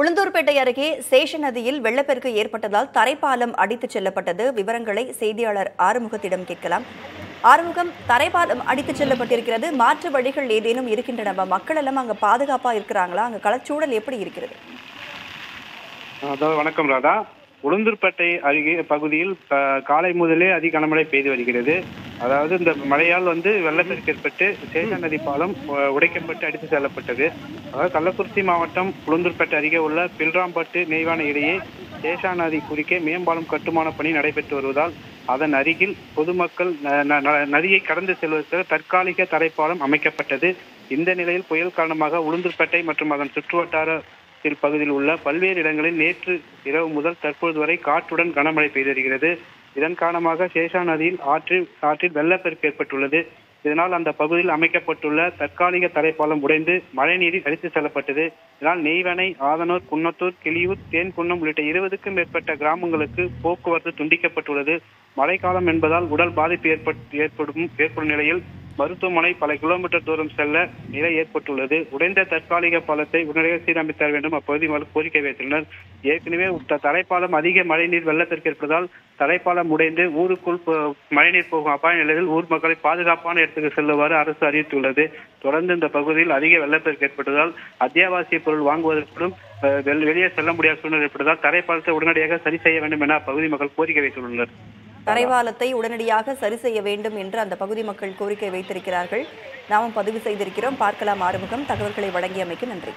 உளுந்தூர்பேட்டை அருகே சேஷ நதியில் வெள்ளப்பெருக்கு ஏற்பட்டதால் தரைப்பாலம் அடித்துச் செல்லப்பட்டது. விவரங்களை செய்தியாளர் ஆறுமுகத்திடம் கேட்கலாம். ஆறுமுகம், தரைப்பாலம் அடித்துச் செல்லப்பட்டிருக்கிறது. மாற்று வழிகள் ஏதேனும் இருக்கின்றனவா? மக்கள் எல்லாம் அங்க பாதுகாப்பா இருக்கிறாங்களா? அங்க களச்சூழல் எப்படி இருக்கிறது? வணக்கம் ராதா. உளுந்தூர்பேட்டை அருகே பகுதியில் காலை முதலே கனமழை பெய்து வருகிறது. அதாவது இந்த மழையால் வெள்ளப்பெருக்கு ஏற்பட்டு சேஷ நதி பாலம் உடைக்கப்பட்டு அடித்து செல்லப்பட்டது. அதாவது கள்ளக்குறிச்சி மாவட்டம் உளுந்தூர்பேட்டை அருகே உள்ள பில்ராம்பட்டு நெய்வான இடையே சேஷா நதி குறுக்கே மேம்பாலம் கட்டுமான பணி நடைபெற்று வருவதால் அதன் அருகில் பொதுமக்கள் நதியை கடந்து செல்வதற்கு தற்காலிக தரைப்பாலம் அமைக்கப்பட்டது. இந்த நிலையில் புயல் காரணமாக உளுந்தூர்பேட்டை மற்றும் அதன் சுற்றுவட்டார பகுதியில் உள்ள பல்வேறு இடங்களில் நேற்று இரவு முதல் தற்போது வரை காற்றுடன் கனமழை பெய்து வருகிறது. இதன் காரணமாக சேஷா நதியில் ஆற்றில் வெள்ளப்பெருக்கு ஏற்பட்டுள்ளது. இதனால் அந்த பகுதியில் அமைக்கப்பட்டுள்ள தற்காலிக தரைப்பாலம் உடைந்து மழைநீரில் அடித்து செல்லப்பட்டது. இதனால் நெய்வனை, ஆதனூர், குன்னத்தூர், கிளியூர், தேன்குன்னம் உள்ளிட்ட 20க்கும் மேற்பட்ட கிராமங்களுக்கு போக்குவரத்து துண்டிக்கப்பட்டுள்ளது. மழைக்காலம் என்பதால் உடல் பாதிப்பு ஏற்படும் நிலையில் மருத்துவமனை பல கிலோமீட்டர் தூரம் செல்ல நிலை ஏற்பட்டுள்ளது. உடைந்த தற்காலிக பாலத்தை உடனடியாக சீரமைத்த வேண்டும் அப்பகுதி மக்கள் கோரிக்கை வைத்துள்ளனர். ஏற்கனவே தரைப்பாலம் அதிக மழைநீர் வெள்ளப்பெருக்கு ஏற்பட்டதால் தரைப்பாலம் உடைந்து ஊருக்குள் மழைநீர் போகும் அபாய நிலையில் ஊர் மக்களை பாதுகாப்பான இடத்துக்கு செல்லுமாறு அரசு அறிவித்துள்ளது. தொடர்ந்து இந்த பகுதியில் அதிக வெள்ளப்பெருக்கு ஏற்பட்டதால் அத்தியாவசிய பொருள் வாங்குவதற்கும் வெளியே செல்ல முடியாத சூழ்நிலை ஏற்பட்டதால் தரைப்பாலத்தை உடனடியாக சரி செய்ய வேண்டும் என அப்பகுதி மக்கள் கோரிக்கை வைத்துள்ளனர். தரைப்பாலத்தை உடனடியாக சரி செய்ய வேண்டும் என்று அந்த பகுதி மக்கள் கோரிக்கை வைத்திருக்கிறார்கள். நாமும் பதிவு செய்திருக்கிறோம். பார்க்கலாம் ஆறுமுகம். தகவல்களை வழங்கியமைக்கு நன்றி.